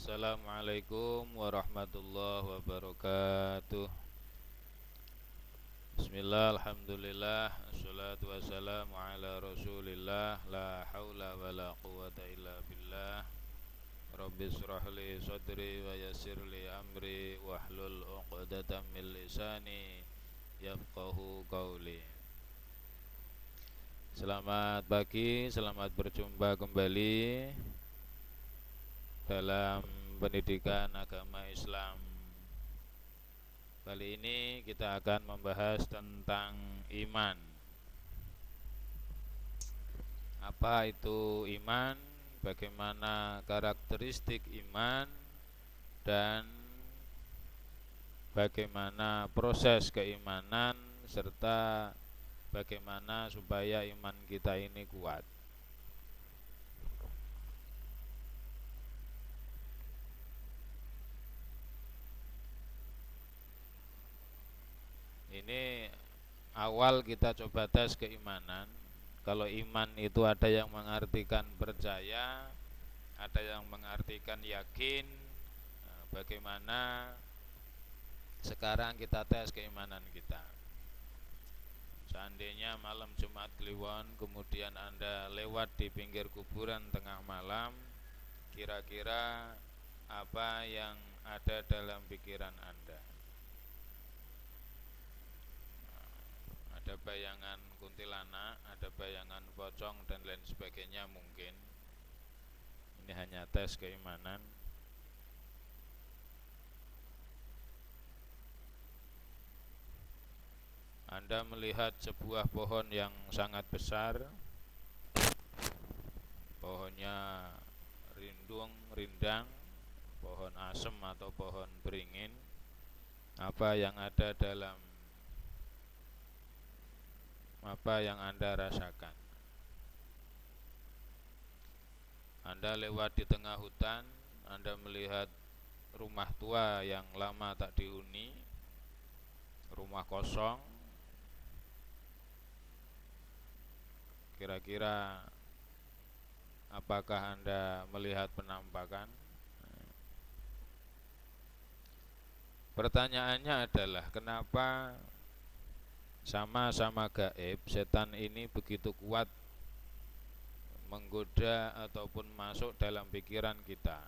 Assalamualaikum warahmatullahi wabarakatuh. Bismillah, alhamdulillah, assalatu wassalamu ala rasulillah. La hawla wa la quwata illa billah. Rabbi israhli sadri wa yassirli amri wahlul uqdatan min lisani yafqahu qawli. Selamat pagi, selamat berjumpa kembali dalam pendidikan agama Islam. Kali ini kita akan membahas tentang iman. Apa itu iman? Bagaimana karakteristik iman? Dan bagaimana proses keimanan serta bagaimana supaya iman kita ini kuat. Ini awal kita coba tes keimanan. Kalau iman itu ada yang mengartikan percaya, ada yang mengartikan yakin. Bagaimana sekarang kita tes keimanan kita. Seandainya malam Jumat Kliwon kemudian Anda lewat di pinggir kuburan tengah malam, kira-kira apa yang ada dalam pikiran Anda? Ada bayangan kuntilanak, ada bayangan pocong dan lain sebagainya mungkin. Ini hanya tes keimanan. Anda melihat sebuah pohon yang sangat besar. Pohonnya rindang, pohon asem atau pohon beringin. Apa yang ada dalam apa yang Anda rasakan? Anda lewat di tengah hutan, Anda melihat rumah tua yang lama tak dihuni, rumah kosong. Kira-kira apakah Anda melihat penampakan? Pertanyaannya adalah kenapa sama-sama gaib setan ini begitu kuat menggoda ataupun masuk dalam pikiran kita?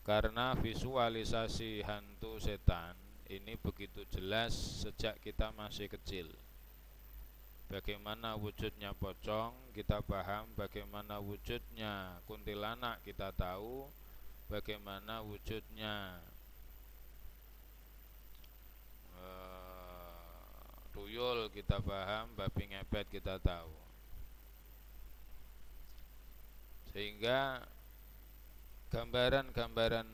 Karena visualisasi hantu setan ini begitu jelas sejak kita masih kecil. Bagaimana wujudnya pocong kita paham, bagaimana wujudnya kuntilanak kita tahu, bagaimana wujudnya tuyul kita paham, babi ngepet kita tahu. Sehingga gambaran-gambaran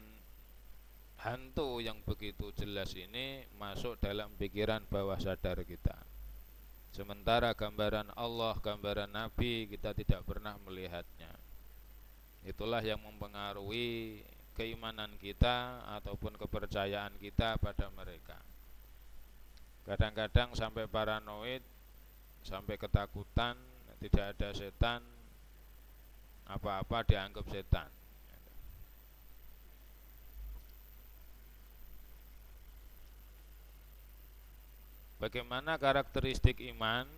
hantu yang begitu jelas ini masuk dalam pikiran bawah sadar kita. Sementara gambaran Allah, gambaran Nabi kita tidak pernah melihatnya. Itulah yang mempengaruhi keimanan kita ataupun kepercayaan kita pada mereka. Kadang-kadang sampai paranoid, sampai ketakutan, tidak ada setan, apa-apa dianggap setan. Bagaimana karakteristik iman?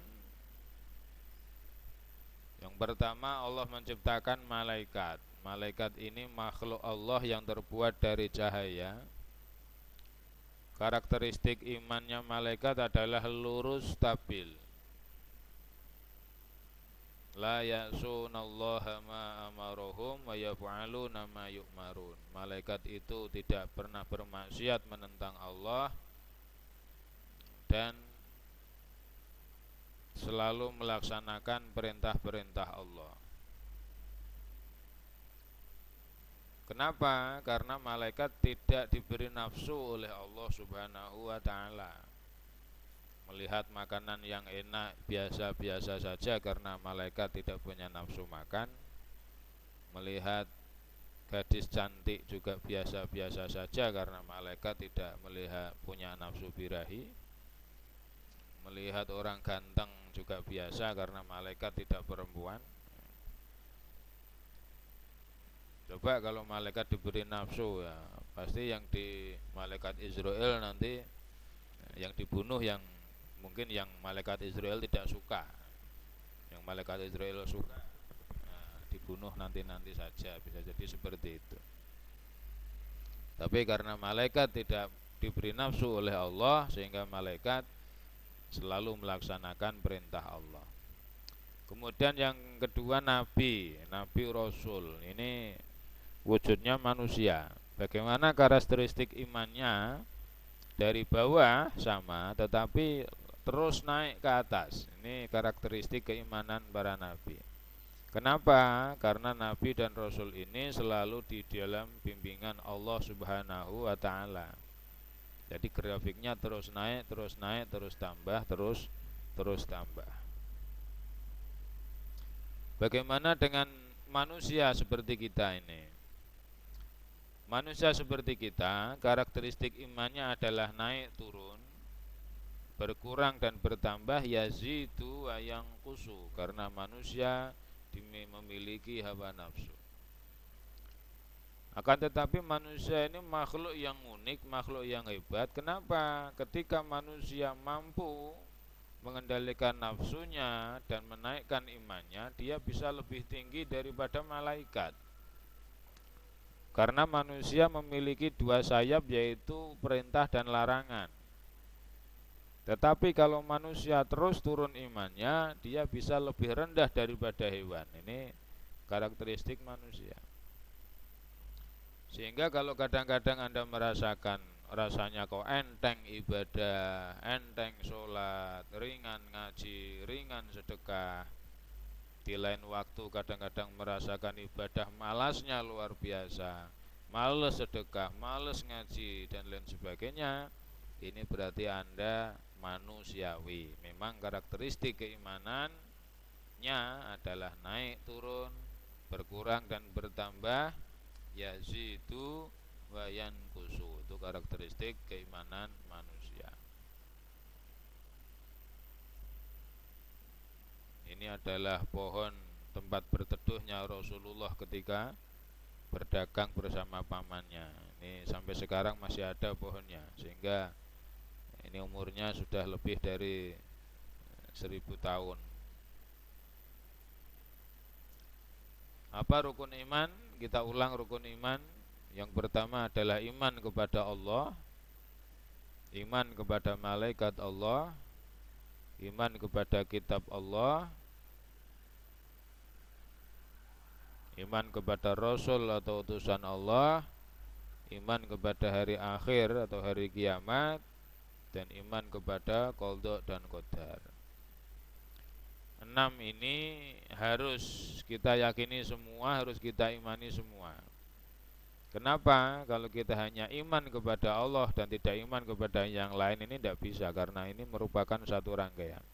Yang pertama, Allah menciptakan malaikat. Malaikat ini makhluk Allah yang terbuat dari cahaya. Karakteristik imannya malaikat adalah lurus stabil. La ya'sunallaha ma amarohum wa yaf'aluna ma yu'marun. Malaikat itu tidak pernah bermaksiat menentang Allah dan selalu melaksanakan perintah-perintah Allah. Kenapa? Karena malaikat tidak diberi nafsu oleh Allah Subhanahu wa ta'ala. Melihat makanan yang enak biasa-biasa saja karena malaikat tidak punya nafsu makan. Melihat gadis cantik juga biasa-biasa saja karena malaikat tidak melihat punya nafsu birahi. Melihat orang ganteng juga biasa karena malaikat tidak perempuan. Coba kalau malaikat diberi nafsu ya, pasti yang di malaikat Israel nanti yang dibunuh yang mungkin yang malaikat Israel tidak suka. Yang malaikat Israel suka dibunuh nanti-nanti saja, bisa jadi seperti itu. Tapi karena malaikat tidak diberi nafsu oleh Allah, sehingga malaikat selalu melaksanakan perintah Allah. Kemudian yang kedua nabi, nabi rasul. Ini wujudnya manusia. Bagaimana karakteristik imannya? Dari bawah sama, tetapi terus naik ke atas. Ini karakteristik keimanan para nabi. Kenapa? Karena nabi dan rasul ini selalu di dalam bimbingan Allah Subhanahu wa taala. Jadi grafiknya terus naik, terus naik, terus tambah, terus tambah. Bagaimana dengan manusia seperti kita ini? Manusia seperti kita, karakteristik imannya adalah naik turun, berkurang dan bertambah, yazidu wa yanqusu, karena manusia memiliki hawa nafsu. Akan tetapi manusia ini makhluk yang unik, makhluk yang hebat. Kenapa? Ketika manusia mampu mengendalikan nafsunya dan menaikkan imannya, dia bisa lebih tinggi daripada malaikat. Karena manusia memiliki dua sayap, yaitu perintah dan larangan. Tetapi kalau manusia terus turun imannya, dia bisa lebih rendah daripada hewan. Ini karakteristik manusia. Sehingga kalau kadang-kadang Anda merasakan rasanya kok enteng ibadah, enteng sholat, ringan ngaji, ringan sedekah, di lain waktu kadang-kadang merasakan ibadah malasnya luar biasa, males sedekah, males ngaji dan lain sebagainya, ini berarti Anda manusiawi. Memang karakteristik keimanannya adalah naik turun, berkurang dan bertambah, yazidu wa yanqusu. Itu karakteristik keimanan manusia. Ini adalah pohon tempat berteduhnya Rasulullah ketika berdagang bersama pamannya. Ini sampai sekarang masih ada pohonnya, sehingga ini umurnya sudah lebih dari 1000 tahun. Apa rukun iman? Kita ulang rukun iman. Yang pertama adalah iman kepada Allah, iman kepada malaikat Allah, iman kepada kitab Allah, iman kepada Rasul atau utusan Allah, iman kepada hari akhir atau hari kiamat, dan iman kepada qadha dan qadar. 6 ini harus kita yakini semua, harus kita imani semua. Kenapa? Kalau kita hanya iman kepada Allah dan tidak iman kepada yang lain, ini tidak bisa, karena ini merupakan satu rangkaian.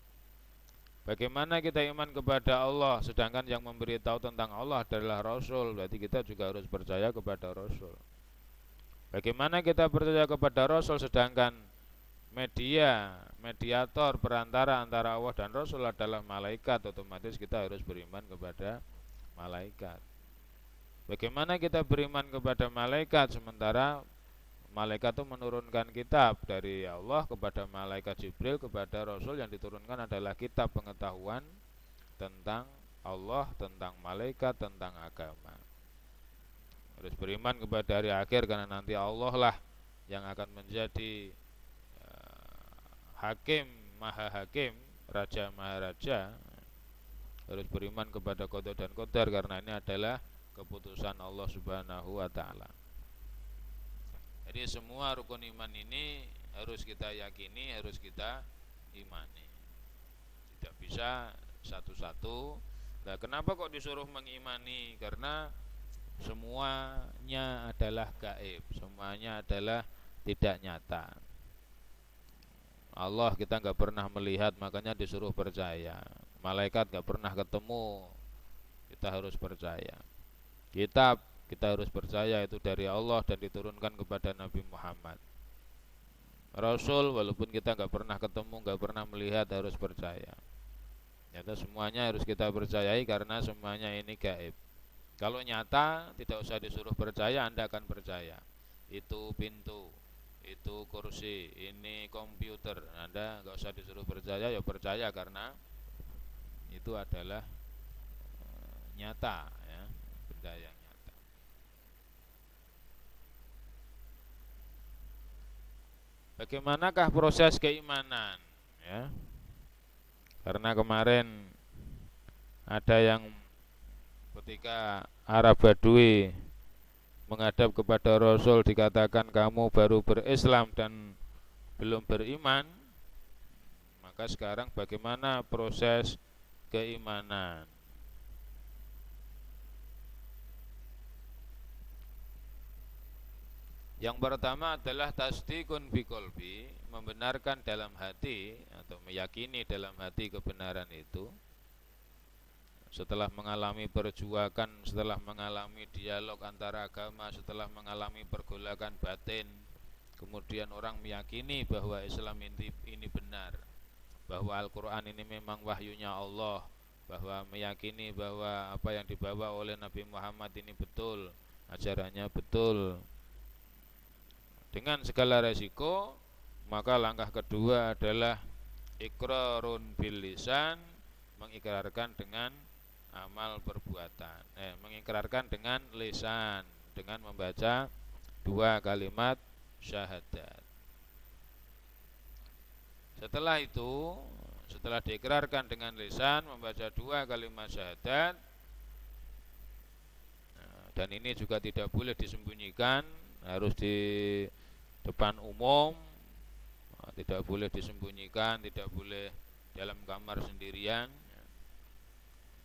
Bagaimana kita iman kepada Allah sedangkan yang memberitahu tentang Allah adalah Rasul? Berarti kita juga harus percaya kepada Rasul. Bagaimana kita percaya kepada Rasul sedangkan mediator perantara antara Allah dan Rasul adalah malaikat? Otomatis kita harus beriman kepada malaikat. Bagaimana kita beriman kepada malaikat sementara malaikat itu menurunkan kitab dari Allah kepada malaikat Jibril, kepada Rasul yang diturunkan adalah kitab pengetahuan tentang Allah, tentang malaikat, tentang agama. Harus beriman kepada hari akhir, karena nanti Allah lah yang akan menjadi hakim, maha hakim, raja maha raja. Harus beriman kepada qadha dan qadar, karena ini adalah keputusan Allah Subhanahu wa taala. Jadi semua rukun iman ini harus kita yakini, harus kita imani. Tidak bisa satu-satu. Nah, kenapa kok disuruh mengimani? Karena semuanya adalah gaib, semuanya adalah tidak nyata. Allah kita nggak pernah melihat, makanya disuruh percaya. Malaikat nggak pernah ketemu, kita harus percaya. Kitab kita harus percaya itu dari Allah dan diturunkan kepada Nabi Muhammad. Rasul walaupun kita nggak pernah ketemu, nggak pernah melihat, harus percaya. Semuanya harus kita percayai karena semuanya ini gaib. Kalau nyata tidak usah disuruh percaya, Anda akan percaya. Itu pintu, itu kursi, ini komputer. Anda nggak usah disuruh percaya, ya percaya karena itu adalah nyata, ya, benda yang nyata. Bagaimanakah proses keimanan? Ya, karena kemarin ada yang ketika Arab Badui menghadap kepada Rasul dikatakan kamu baru berislam dan belum beriman, maka sekarang bagaimana proses keimanan? Yang pertama adalah tasdikun biqolbi, membenarkan dalam hati atau meyakini dalam hati kebenaran itu. Setelah mengalami perjuangan, setelah mengalami dialog antara agama, setelah mengalami pergolakan batin, kemudian orang meyakini bahwa Islam ini benar, bahwa Al-Quran ini memang wahyunya Allah, bahwa meyakini bahwa apa yang dibawa oleh Nabi Muhammad ini betul, ajarannya betul, dengan segala resiko. Maka langkah kedua adalah iqrarun bil lisan, mengikrarkan dengan amal perbuatan, mengikrarkan dengan lisan, dengan membaca dua kalimat syahadat. Setelah itu, setelah diikrarkan dengan lisan, membaca dua kalimat syahadat, dan ini juga tidak boleh disembunyikan, harus di depan umum, tidak boleh disembunyikan, tidak boleh dalam kamar sendirian.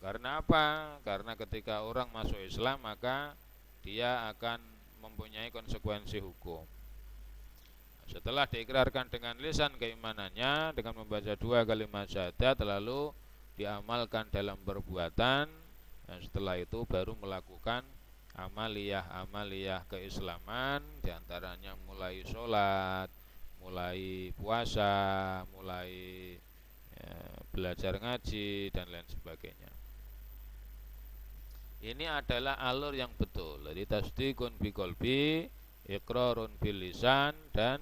Karena apa? Karena ketika orang masuk Islam maka dia akan mempunyai konsekuensi hukum. Setelah diikrarkan dengan lisan keimanannya dengan membaca dua kalimat syahadat, lalu diamalkan dalam perbuatan, dan setelah itu baru melakukan amaliyah keislaman, diantaranya mulai sholat, mulai puasa, mulai belajar ngaji dan lain sebagainya. Ini adalah alur yang betul. Jadi tasdikun biqolbi, iqrarun bil lisan, dan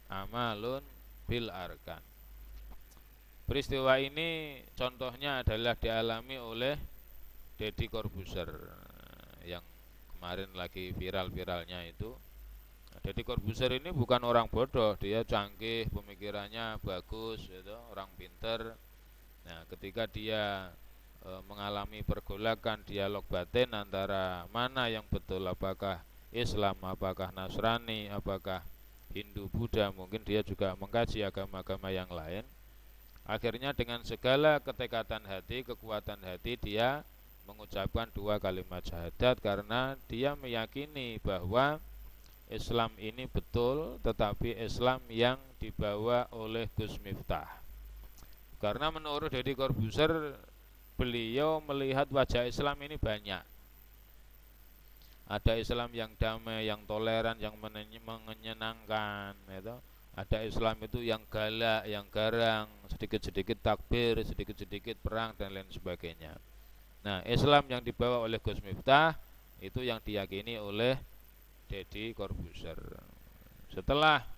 amalun bil arkan. Peristiwa ini contohnya adalah dialami oleh Deddy Corbuzier yang kemarin lagi viral-viralnya itu. Deddy Corbuzier ini bukan orang bodoh, dia canggih, pemikirannya bagus, gitu, orang pinter. Nah, ketika dia mengalami pergolakan dialog batin antara mana yang betul, apakah Islam, apakah Nasrani, apakah Hindu, Buddha, mungkin dia juga mengkaji agama-agama yang lain. Akhirnya dengan segala ketekatan hati, kekuatan hati, dia mengucapkan dua kalimat syahadat karena dia meyakini bahwa Islam ini betul, tetapi Islam yang dibawa oleh Gus Miftah. Karena menurut Deddy Corbuzier, beliau melihat wajah Islam ini banyak. Ada Islam yang damai, yang toleran, yang menyenangkan, gitu. Ada Islam itu yang galak, yang garang, sedikit-sedikit takbir, sedikit-sedikit perang dan lain sebagainya. Nah, Islam yang dibawa oleh Gus Miftah itu yang diyakini oleh Deddy Corbuzier. Setelah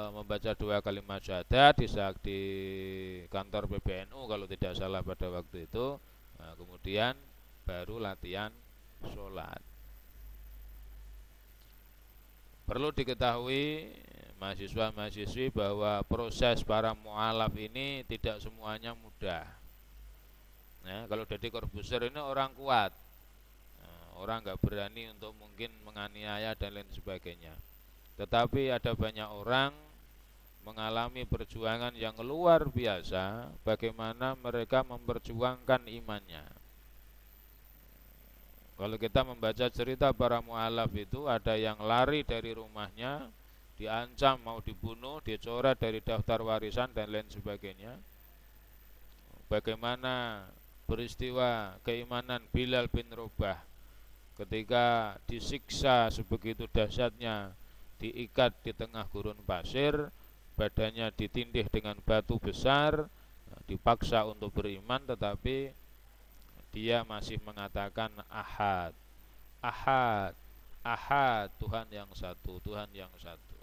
membaca dua kalimat syahadat di kantor PBNU kalau tidak salah pada waktu itu, nah, kemudian baru latihan sholat. Perlu diketahui mahasiswa-mahasiswi bahwa proses para mu'alaf ini tidak semuanya mudah. Nah, kalau Deddy Corbuzier ini orang kuat, orang nggak berani untuk mungkin menganiaya dan lain sebagainya. Tetapi ada banyak orang mengalami perjuangan yang luar biasa, bagaimana mereka memperjuangkan imannya. Kalau kita membaca cerita para mu'alaf itu, ada yang lari dari rumahnya, diancam mau dibunuh, dicoret dari daftar warisan dan lain sebagainya. Bagaimana peristiwa keimanan Bilal bin Rabah ketika disiksa sebegitu dahsyatnya, diikat di tengah gurun pasir, badannya ditindih dengan batu besar, dipaksa untuk beriman, tetapi dia masih mengatakan ahad, ahad, ahad, Tuhan yang satu, Tuhan yang satu.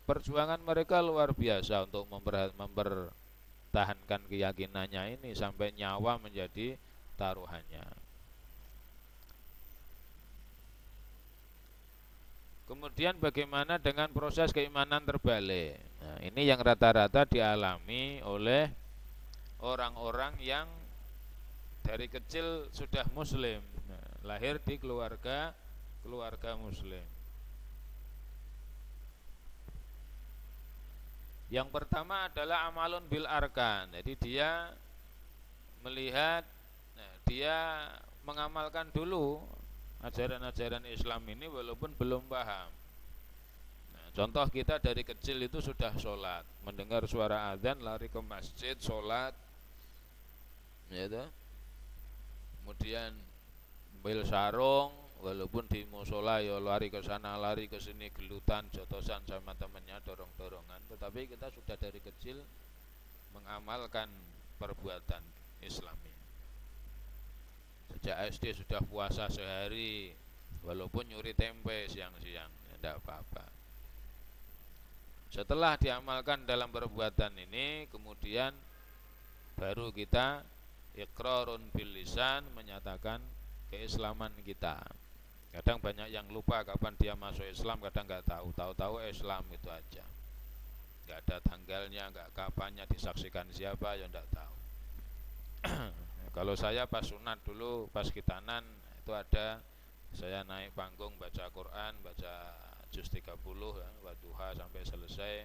Perjuangan mereka luar biasa untuk mempertahankan keyakinannya ini sampai nyawa menjadi taruhannya. Kemudian bagaimana dengan proses keimanan terbalik? Nah, ini yang rata-rata dialami oleh orang-orang yang dari kecil sudah muslim, nah, lahir di keluarga muslim. Yang pertama adalah amalun bil arkan. Jadi dia melihat, nah, dia mengamalkan dulu ajaran-ajaran Islam ini walaupun belum paham. Nah, contoh kita dari kecil itu sudah sholat, mendengar suara adzan lari ke masjid sholat, ya toh? Kemudian ambil sarung, walaupun di musola ya lari ke sana lari ke sini, gelutan jotosan sama temannya, dorong-dorongan, tetapi kita sudah dari kecil mengamalkan perbuatan Islami. Sejak SD sudah puasa sehari, walaupun nyuri tempe siang-siang, ya tidak apa-apa. Setelah diamalkan dalam perbuatan ini, kemudian baru kita iqrarun bil lisan, menyatakan keislaman kita. Kadang banyak yang lupa kapan dia masuk Islam, kadang nggak tahu. Tahu-tahu Islam itu aja. Nggak ada tanggalnya, nggak kapannya, disaksikan siapa, ya nggak tahu. Kalau saya pas sunat dulu, pas khitanan itu ada, saya naik panggung baca Quran, baca juz 30 ya, wadduha sampai selesai.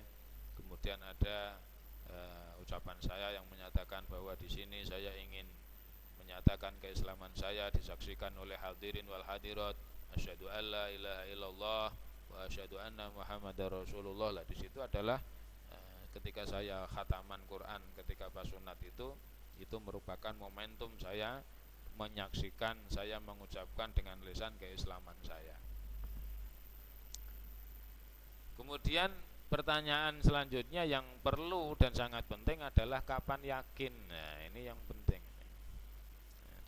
Kemudian ada ucapan saya yang menyatakan bahwa di sini saya ingin menyatakan keislaman saya disaksikan oleh hadirin wal hadirat, asyhadu alla ilaha illallah wa asyhadu anna muhammadar rasulullah. Lah di situ adalah ketika saya khataman Quran ketika pas sunat itu merupakan momentum saya menyaksikan, saya mengucapkan dengan lisan keislaman saya. Kemudian pertanyaan selanjutnya yang perlu dan sangat penting adalah kapan yakin. Nah, ini yang penting.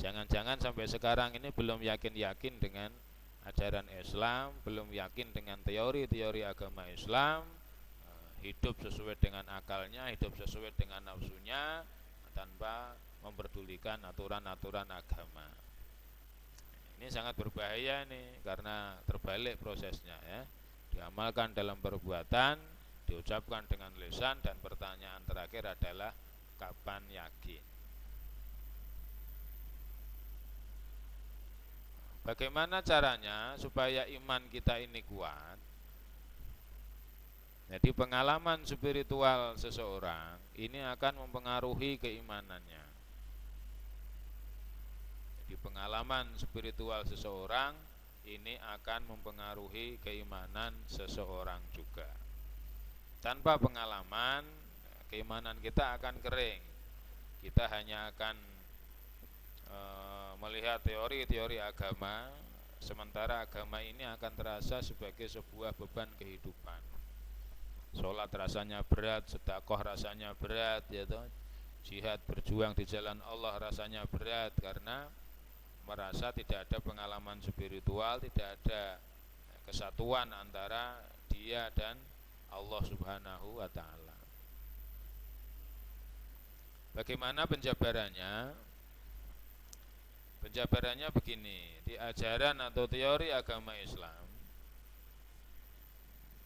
Jangan-jangan sampai sekarang ini belum yakin-yakin dengan ajaran Islam, belum yakin dengan teori-teori agama Islam, hidup sesuai dengan akalnya, hidup sesuai dengan nafsunya, tanpa memperdulikan aturan-aturan agama. Ini sangat berbahaya nih, karena terbalik prosesnya ya. Diamalkan dalam perbuatan, diucapkan dengan lisan, dan pertanyaan terakhir adalah kapan yakin. Bagaimana caranya supaya iman kita ini kuat? Jadi pengalaman spiritual seseorang ini akan mempengaruhi keimanannya. Jadi pengalaman spiritual seseorang ini akan mempengaruhi keimanan seseorang juga. Tanpa pengalaman, keimanan kita akan kering. Kita hanya akan melihat teori-teori agama, sementara agama ini akan terasa sebagai sebuah beban kehidupan. Sholat rasanya berat, sedekah rasanya berat, ya toh. Jihad berjuang di jalan Allah rasanya berat, karena merasa tidak ada pengalaman spiritual, tidak ada kesatuan antara dia dan Allah Subhanahu wa ta'ala. Bagaimana penjabarannya? Penjabarannya begini, di ajaran atau teori agama Islam,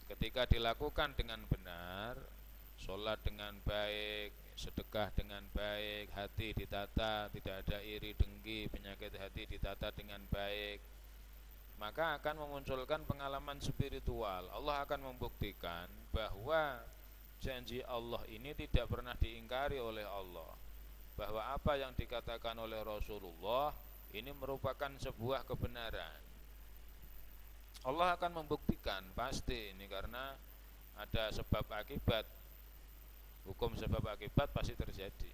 ketika dilakukan dengan benar, sholat dengan baik, sedekah dengan baik, hati ditata, tidak ada iri dengki, penyakit hati ditata dengan baik, maka akan memunculkan pengalaman spiritual. Allah akan membuktikan bahwa janji Allah ini tidak pernah diingkari oleh Allah, bahwa apa yang dikatakan oleh Rasulullah ini merupakan sebuah kebenaran. Allah akan membuktikan pasti ini, karena ada sebab akibat, hukum sebab akibat pasti terjadi.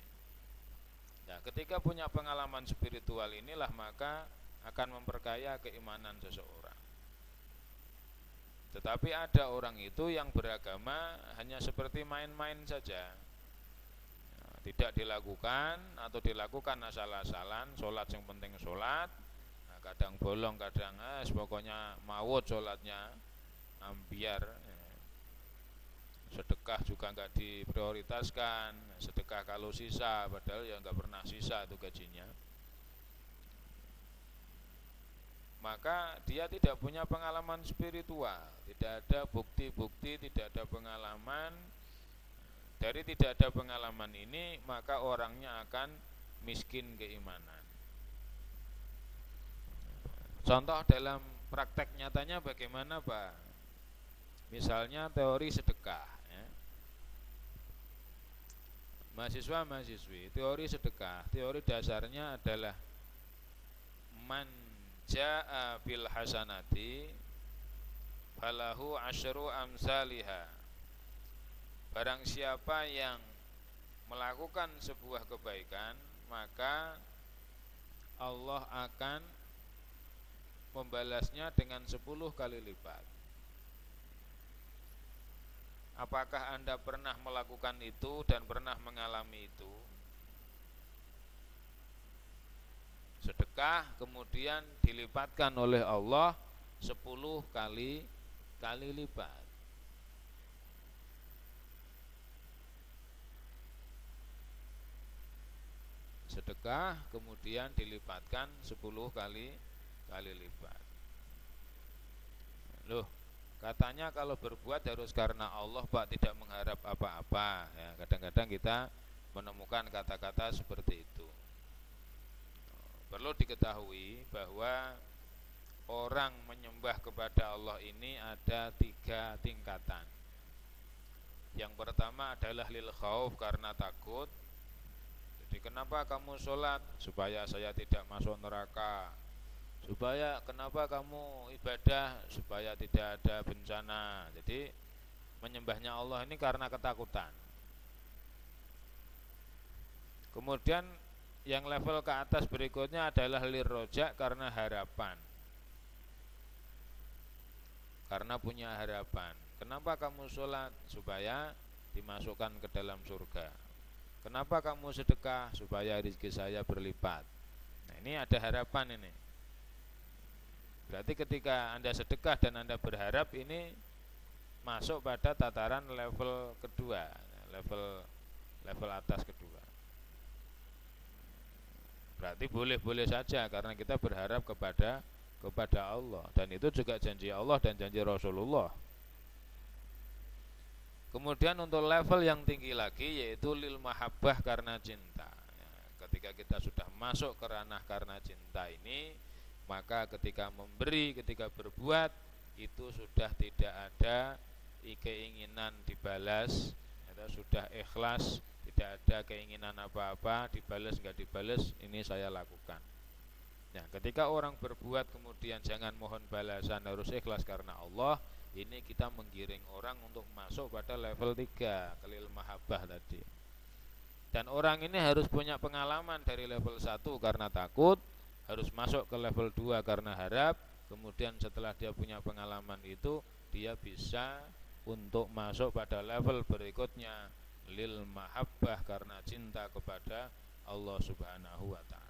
Nah, ketika punya pengalaman spiritual inilah maka akan memperkaya keimanan seseorang. Tetapi ada orang itu yang beragama hanya seperti main-main saja, tidak dilakukan atau dilakukan asal-asalan, sholat yang penting sholat, nah, kadang bolong kadang pokoknya maut sholatnya ambiar, sedekah juga nggak diprioritaskan, sedekah kalau sisa padahal ya nggak pernah sisa itu gajinya, maka dia tidak punya pengalaman spiritual, tidak ada bukti-bukti, tidak ada pengalaman. Dari tidak ada pengalaman ini, maka orangnya akan miskin keimanan. Contoh dalam praktek nyatanya bagaimana, Pak? Misalnya teori sedekah, ya. Mahasiswa-mahasiswi, teori sedekah, teori dasarnya adalah man jaa bil hasanati falahu asyru amsalihha. Barang siapa yang melakukan sebuah kebaikan, maka Allah akan membalasnya dengan 10 kali lipat. Apakah Anda pernah melakukan itu dan pernah mengalami itu? Sedekah kemudian dilipatkan oleh Allah 10 kali lipat. Sedekah kemudian dilipatkan 10 kali lipat. Loh, katanya kalau berbuat harus karena Allah, Pak, tidak mengharap apa-apa, ya. Kadang-kadang kita menemukan kata-kata seperti itu. Perlu diketahui bahwa orang menyembah kepada Allah ini ada 3 tingkatan. Yang pertama adalah lil khauf, karena takut. Jadi kenapa kamu sholat? Supaya saya tidak masuk neraka. Kenapa kamu ibadah? Supaya tidak ada bencana. Jadi menyembahnya Allah ini karena ketakutan. Kemudian yang level ke atas berikutnya adalah lirroja, karena harapan, karena punya harapan. Kenapa kamu sholat? Supaya dimasukkan ke dalam surga. Kenapa kamu sedekah? Supaya rezeki saya berlipat. Nah, ini ada harapan ini. Berarti ketika Anda sedekah dan Anda berharap, ini masuk pada tataran level kedua, level atas kedua. Berarti boleh-boleh saja karena kita berharap kepada Allah, dan itu juga janji Allah dan janji Rasulullah. Kemudian untuk level yang tinggi lagi yaitu lil mahabbah, karena cinta. Ketika kita sudah masuk ke ranah karena cinta ini, maka ketika memberi, ketika berbuat itu sudah tidak ada keinginan dibalas, itu sudah ikhlas, tidak ada keinginan apa-apa, dibalas nggak dibalas, ini saya lakukan. Nah, ketika orang berbuat kemudian jangan mohon balasan, harus ikhlas karena Allah, ini kita menggiring orang untuk masuk pada level 3, kelil mahabbah tadi. Dan orang ini harus punya pengalaman dari level 1 karena takut, harus masuk ke level 2 karena harap, kemudian setelah dia punya pengalaman itu, dia bisa untuk masuk pada level berikutnya, lil mahabbah, karena cinta kepada Allah Subhanahu wa ta'ala.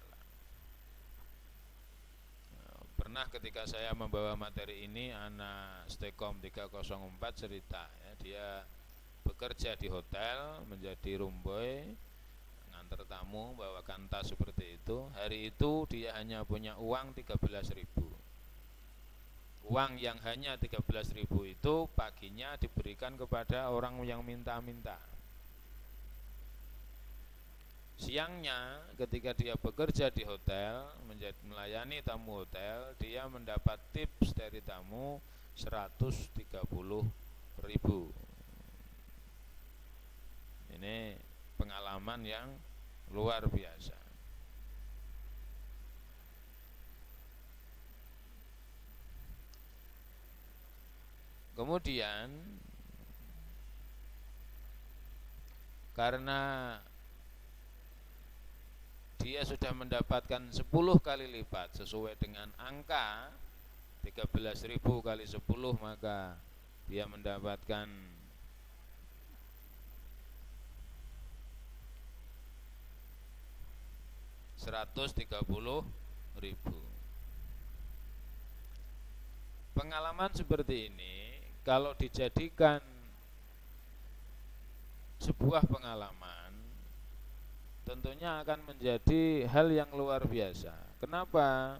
Pernah ketika saya membawa materi ini, anak Stekom 304 cerita, ya, dia bekerja di hotel menjadi roomboy, nganter tamu, bawakan tas seperti itu. Hari itu dia hanya punya uang 13.000. Uang yang hanya 13.000 itu paginya diberikan kepada orang yang minta-minta. Siangnya ketika dia bekerja di hotel, melayani tamu hotel, dia mendapat tips dari tamu 130.000. Ini pengalaman yang luar biasa. Kemudian karena dia sudah mendapatkan 10 kali lipat sesuai dengan angka 13.000 kali 10, maka dia mendapatkan 130.000. Pengalaman seperti ini kalau dijadikan sebuah pengalaman tentunya akan menjadi hal yang luar biasa. Kenapa?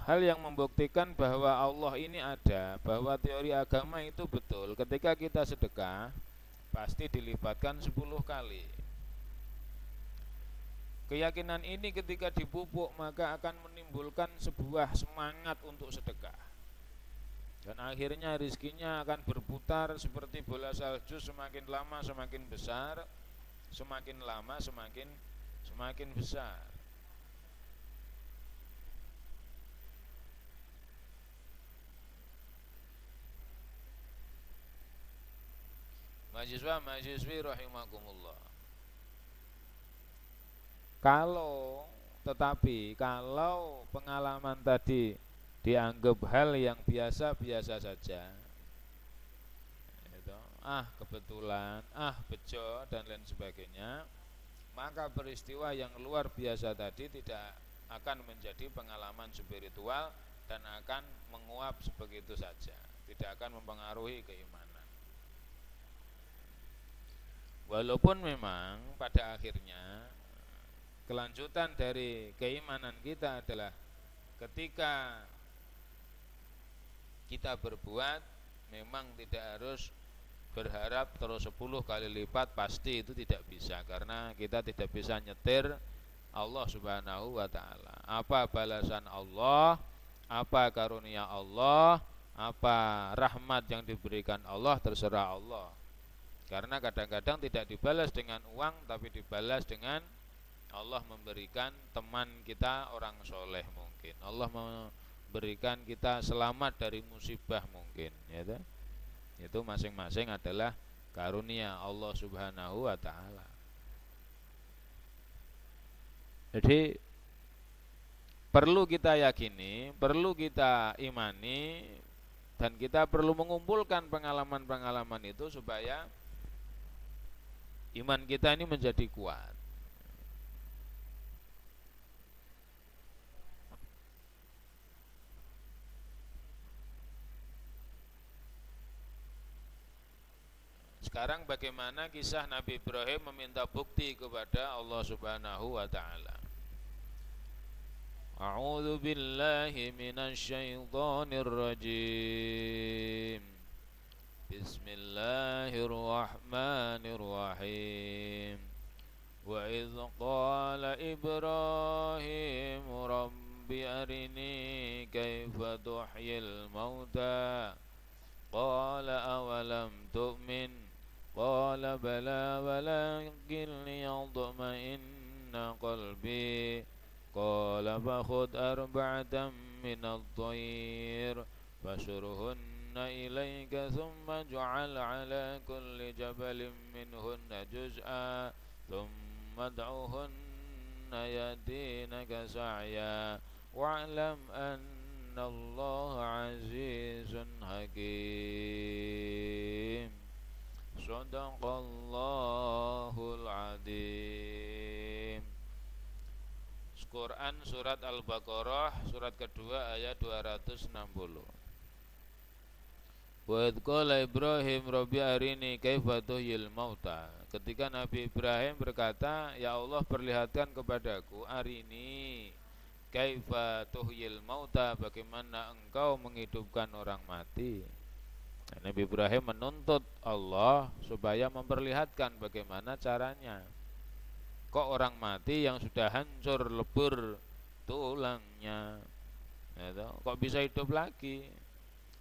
Hal yang membuktikan bahwa Allah ini ada, bahwa teori agama itu betul. Ketika kita sedekah pasti dilipatkan 10 kali. Keyakinan ini ketika dipupuk maka akan menimbulkan sebuah semangat untuk sedekah. Dan akhirnya rizkinya akan berputar seperti bola salju, semakin lama semakin besar, semakin lama semakin besar. Mahasiswa-mahasiswi rahimakumullah. Kalau pengalaman tadi dianggap hal yang biasa-biasa saja, gitu, kebetulan, bejo dan lain sebagainya, maka peristiwa yang luar biasa tadi tidak akan menjadi pengalaman spiritual dan akan menguap sebegitu saja, tidak akan mempengaruhi keimanan. Walaupun memang pada akhirnya kelanjutan dari keimanan kita adalah ketika kita berbuat memang tidak harus berharap terus 10 kali lipat, pasti itu tidak bisa, karena kita tidak bisa nyetir Allah Subhanahu wa taala. Apa balasan Allah, apa karunia Allah, apa rahmat yang diberikan Allah, terserah Allah. Karena kadang-kadang tidak dibalas dengan uang, tapi dibalas dengan Allah memberikan teman kita orang soleh mungkin. Allah memberikan kita selamat dari musibah mungkin, ya. Itu masing-masing adalah karunia Allah Subhanahu wa taala. Jadi perlu kita yakini, perlu kita imani, dan kita perlu mengumpulkan pengalaman-pengalaman itu supaya iman kita ini menjadi kuat. Sekarang bagaimana kisah Nabi Ibrahim meminta bukti kepada Allah Subhanahu wa taala. A'udzu billahi minasyaitonir rajim. Bismillahirrahmanirrahim. Wa idz qala Ibrahim rabbi arini kaifa tuhyil mauta qala awalam tu'min qala bala walakin liyatma'inna qalbi qala fakhudh arba'atan minadh-dhayr fasurhunna ilayka thumma ij'al 'ala kulli jabalin minhunna juz'an thumma ad'uhunna yatinaka sa'ya wa'lam anna Allah 'azizun hakim. Shadaqallahul adzim. Quran surat Al-Baqarah surat kedua ayat 260. Wa idz qala Ibrahim rabbi arini kaifa tuhyil mauta. Ketika Nabi Ibrahim berkata, ya Allah perlihatkan kepadaku arini kaifa tuhyil mauta, bagaimana engkau menghidupkan orang mati. Nabi Ibrahim menuntut Allah supaya memperlihatkan bagaimana caranya. Kok orang mati yang sudah hancur lebur tulangnya, ya, kok bisa hidup lagi?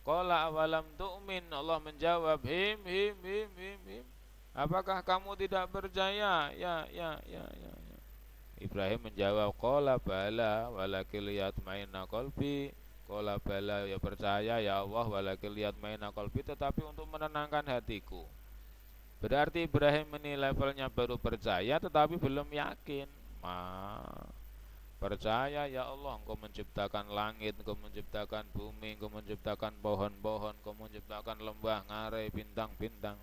Qala awalam tu'min, Allah menjawab, him. Apakah kamu tidak percaya? Ya. Ibrahim menjawab, qala bala walakin liyatma'inna qalbi. Qala bala, ya percaya ya Allah, walakin liyatma'inna qalbi, tetapi untuk menenangkan hatiku. Berarti Ibrahim ini levelnya baru percaya tetapi belum yakin. Percaya ya Allah, Engkau menciptakan langit, Engkau menciptakan bumi, Engkau menciptakan pohon-pohon, Engkau menciptakan lembah, ngarai, bintang-bintang.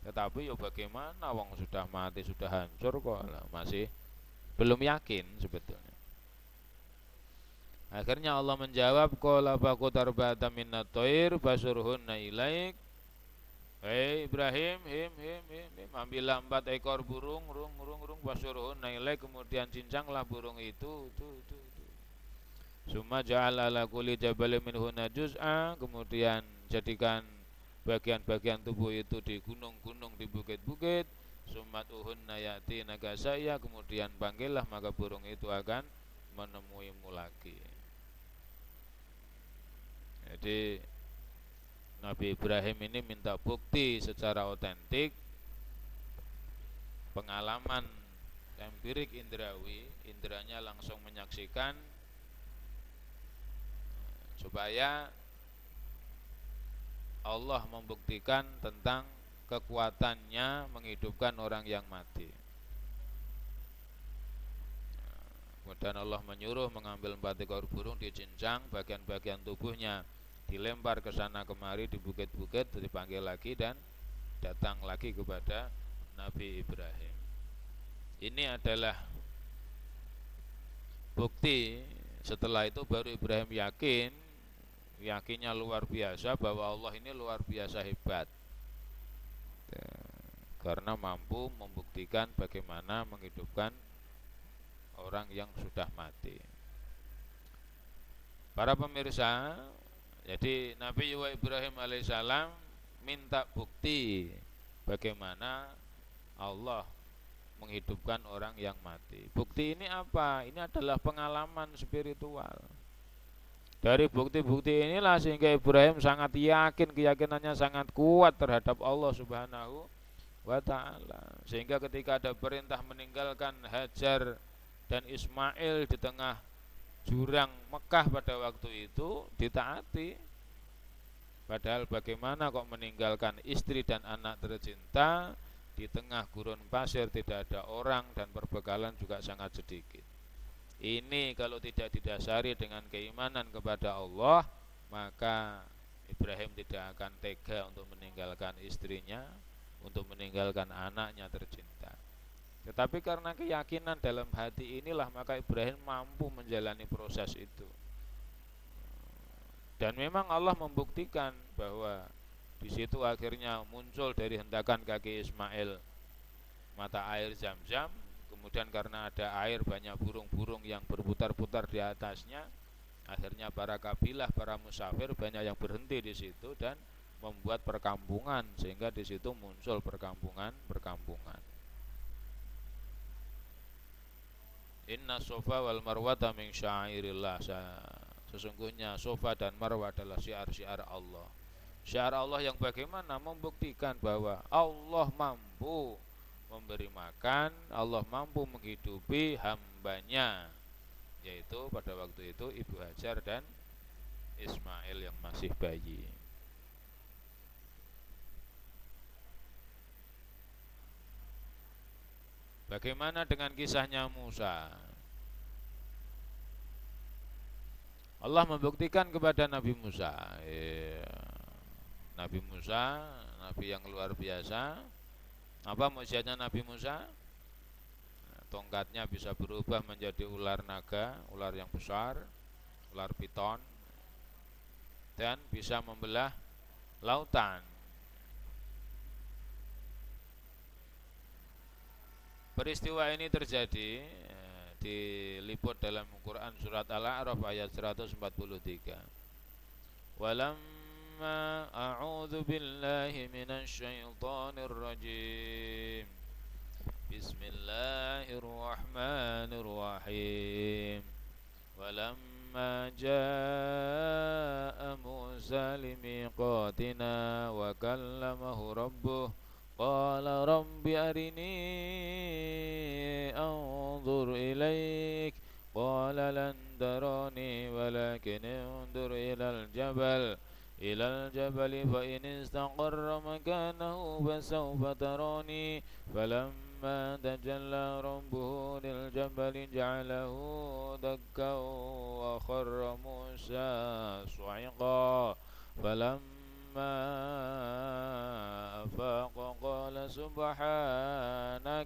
Tetapi ya bagaimana, wong sudah mati, sudah hancur kok masih belum yakin sebetulnya. Akhirnya Allah menjawab, qala faqut arba'ata minnat thair fasurhunna ilaik. Hei Ibrahim, ambillah 4 ekor burung, rung, fasurhunna ilaik, kemudian cincanglah burung itu. Summa ja'ala ala kulli jabalin minhunna juz'a, kemudian jadikan bagian-bagian tubuh itu di gunung-gunung, di bukit-bukit. Summat uhunna ya'ti nagasaya, kemudian panggillah maka burung itu akan menemuimu lagi. Jadi Nabi Ibrahim ini minta bukti secara otentik, pengalaman empirik indrawi, indranya langsung menyaksikan, supaya Allah membuktikan tentang kekuatannya menghidupkan orang yang mati. Kemudian Allah menyuruh mengambil 4 ekor burung, dicincang, bagian-bagian tubuhnya dilempar ke sana kemari di bukit-bukit, dipanggil lagi dan datang lagi kepada Nabi Ibrahim. Ini adalah bukti. Setelah itu baru Ibrahim yakinnya luar biasa bahwa Allah ini luar biasa hebat, karena mampu membuktikan bagaimana menghidupkan orang yang sudah mati. Para pemirsa, jadi Nabi Ibrahim alaihissalam minta bukti bagaimana Allah menghidupkan orang yang mati. Bukti ini apa? Ini adalah pengalaman spiritual. Dari bukti-bukti inilah sehingga Ibrahim sangat yakin, keyakinannya sangat kuat terhadap Allah Subhanahu wa ta'ala. Sehingga ketika ada perintah meninggalkan Hajar dan Ismail di tengah jurang Mekah pada waktu itu, ditaati. Padahal bagaimana kok meninggalkan istri dan anak tercinta di tengah gurun pasir, tidak ada orang dan perbekalan juga sangat sedikit. Ini kalau tidak didasari dengan keimanan kepada Allah, maka Ibrahim tidak akan tega untuk meninggalkan istrinya, untuk meninggalkan anaknya tercinta. Tetapi karena keyakinan dalam hati inilah maka Ibrahim mampu menjalani proses itu. Dan memang Allah membuktikan bahwa di situ akhirnya muncul dari hentakan kaki Ismail mata air Zam-Zam. Kemudian karena ada air, banyak burung-burung yang berputar-putar di atasnya. Akhirnya para kabilah, para musafir banyak yang berhenti di situ dan membuat perkampungan, sehingga di situ muncul perkampungan. Inna Sofa wal Marwata min syairillah. Sesungguhnya Sofa dan Marwah adalah syiar-syiar Allah. Syiar Allah yang bagaimana? Membuktikan bahwa Allah mampu memberi makan, Allah mampu menghidupi hambanya, yaitu pada waktu itu Ibu Hajar dan Ismail yang masih bayi. Bagaimana dengan kisahnya Musa? Allah membuktikan kepada Nabi Musa. Nabi Musa, Nabi yang luar biasa. Apa mukjizatnya Nabi Musa? Tongkatnya bisa berubah menjadi ular naga, ular yang besar, ular piton, dan bisa membelah lautan. Peristiwa ini terjadi, diliput dalam Quran surat Al-A'raf ayat 143. Walamma a'udzu billahi minasy syaithanir rajim. Bismillahirrahmanirrahim. Walamma jaa'a Musa limiqatina wa kallamahu rabbuh qala rabbi arini anzur ilaik qala lan tarani walakin anzur ilal jabal fa in istaqarra makanahu fasawfa tarani falamma tajalla rabbuhu lil jabali ja'alahu dakkan wa kharra Musa su'iqa falamma afaqa qala subhanak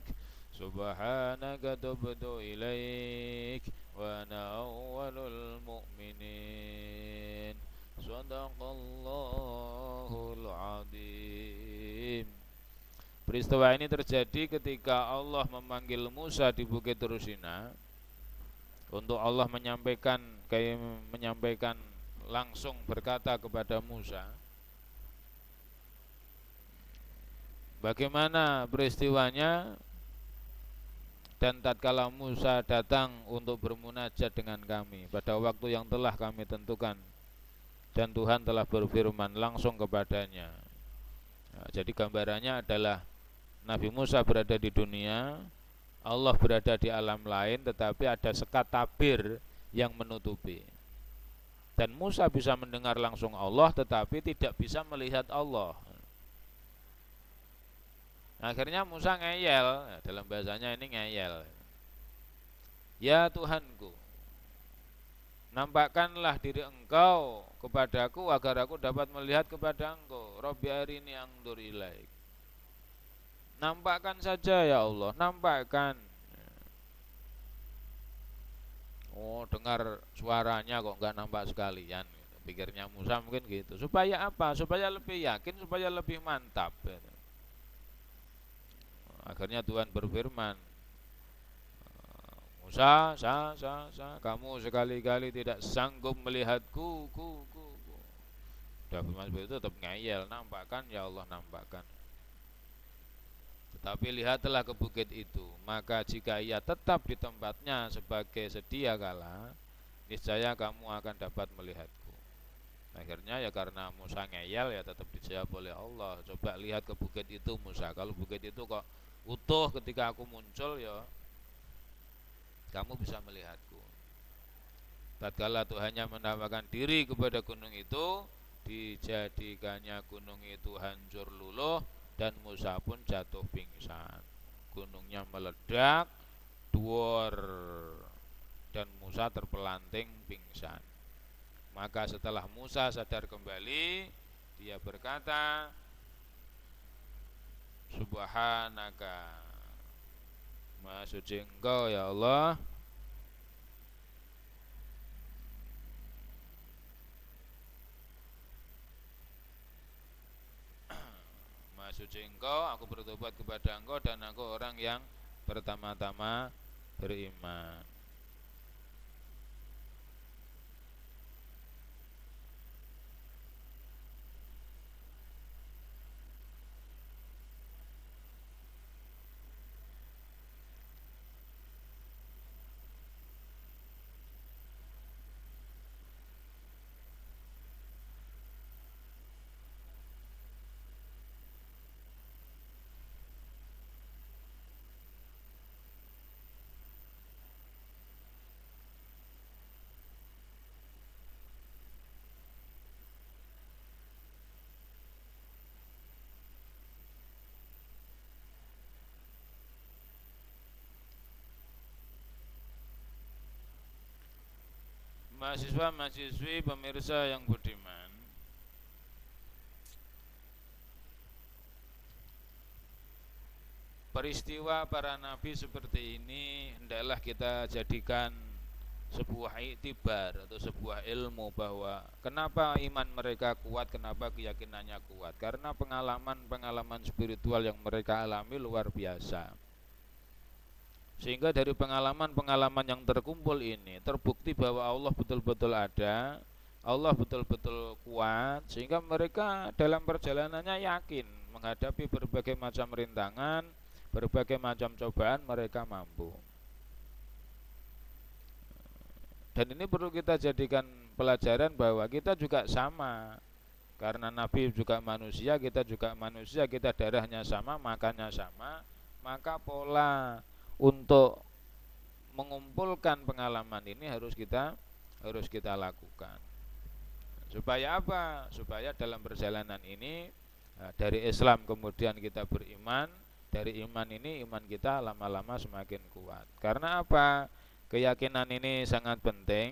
Subhanaka tubtu ilaik wa ana awwalul mu'minin. Shadaqallahul azim. Peristiwa ini terjadi ketika Allah memanggil Musa di Bukit Tursina untuk Allah menyampaikan langsung berkata kepada Musa, bagaimana peristiwanya, dan tatkala Musa datang untuk bermunajat dengan kami pada waktu yang telah kami tentukan, dan Tuhan telah berfirman langsung kepadanya. Nah, jadi gambarannya adalah Nabi Musa berada di dunia, Allah berada di alam lain, tetapi ada sekat tabir yang menutupi. Dan Musa bisa mendengar langsung Allah, tetapi tidak bisa melihat Allah. Akhirnya Musa ngeyel, dalam bahasanya ini ngeyel. Ya Tuhanku, nampakkanlah diri engkau kepadaku agar aku dapat melihat kepada engkau. Rabbi arini anzur ilaik. Nampakkan saja ya Allah, nampakkan. Oh, dengar suaranya kok enggak nampak sekalian. Pikirnya Musa mungkin gitu. Supaya apa? Supaya lebih yakin, supaya lebih mantap. Akhirnya Tuhan berfirman, Musa, kamu sekali-kali tidak sanggup melihatku. Sudah firman seperti itu tetap ngeyel, nampakkan ya Allah, nampakkan. Tetapi lihatlah ke bukit itu, maka jika ia tetap di tempatnya sebagai sedia kala, niscaya kamu akan dapat melihatku. Akhirnya ya karena Musa ngeyel ya tetap dijawab oleh Allah. Coba lihat ke bukit itu Musa, kalau bukit itu kok utuh ketika aku muncul, ya kamu bisa melihatku. Tatkala Tuhannya menampakkan diri kepada gunung itu, dijadikannya gunung itu hancur luluh, dan Musa pun jatuh pingsan. Gunungnya meledak, duor, dan Musa terpelanting pingsan. Maka setelah Musa sadar kembali, dia berkata, Subhanaka, Maha suci Engkau ya Allah, Maha suci Engkau, aku bertobat kepada Engkau dan aku orang yang pertama-tama beriman. Mahasiswa mahasiswi pemirsa yang budiman, peristiwa para nabi seperti ini hendaklah kita jadikan sebuah iktibar atau sebuah ilmu bahwa kenapa iman mereka kuat, kenapa keyakinannya kuat, karena pengalaman-pengalaman spiritual yang mereka alami luar biasa. Sehingga dari pengalaman-pengalaman yang terkumpul ini terbukti bahwa Allah betul-betul ada, Allah betul-betul kuat, sehingga mereka dalam perjalanannya yakin menghadapi berbagai macam rintangan, berbagai macam cobaan mereka mampu. Dan ini perlu kita jadikan pelajaran bahwa kita juga sama. Karena Nabi juga manusia, kita darahnya sama, makannya sama, maka pola untuk mengumpulkan pengalaman ini harus kita lakukan. Supaya apa? Supaya dalam perjalanan ini dari Islam kemudian kita beriman, dari iman ini iman kita lama-lama semakin kuat. Karena apa? Keyakinan ini sangat penting.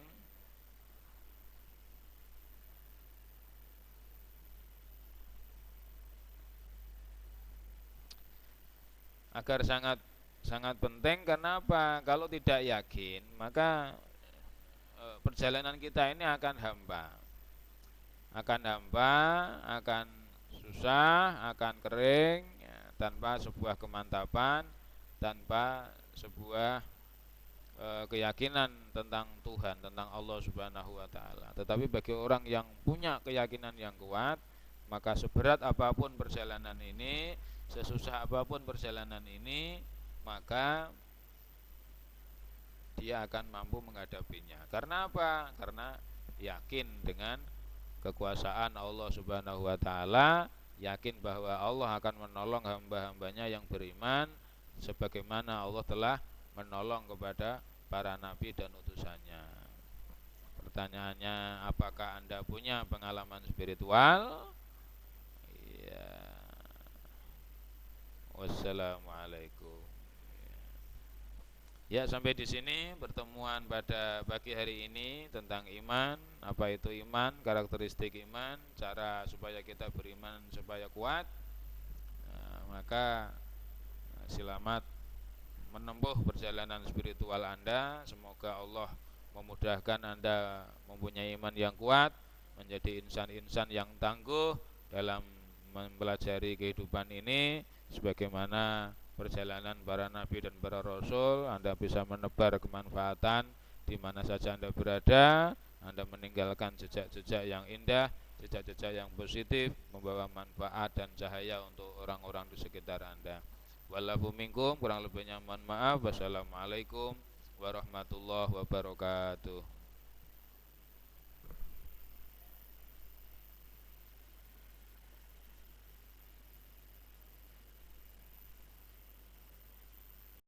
Agar sangat Sangat penting. Kenapa? Kalau tidak yakin, maka perjalanan kita ini akan hampa, akan susah, akan kering, ya, tanpa sebuah kemantapan, tanpa sebuah keyakinan tentang Tuhan, tentang Allah Subhanahu wa taala. Tetapi bagi orang yang punya keyakinan yang kuat, maka seberat apapun perjalanan ini, sesusah apapun perjalanan ini, maka dia akan mampu menghadapinya. Karena apa? Karena yakin dengan kekuasaan Allah Subhanahu wa taala, yakin bahwa Allah akan menolong hamba-hambanya yang beriman sebagaimana Allah telah menolong kepada para nabi dan utusannya. Pertanyaannya, apakah Anda punya pengalaman spiritual? Iya. Wassalamualaikum. Ya, sampai di sini pertemuan pada pagi hari ini tentang iman. Apa itu iman, karakteristik iman, cara supaya kita beriman supaya kuat. Nah, maka selamat menempuh perjalanan spiritual Anda. Semoga Allah memudahkan Anda mempunyai iman yang kuat, menjadi insan-insan yang tangguh dalam mempelajari kehidupan ini, sebagaimana perjalanan para nabi dan para rasul. Anda bisa menebar kemanfaatan di mana saja Anda berada. Anda meninggalkan jejak-jejak yang indah, jejak-jejak yang positif, membawa manfaat dan cahaya untuk orang-orang di sekitar Anda. Wallahu minkum, kurang lebihnya mohon maaf. Wassalamualaikum warahmatullahi wabarakatuh.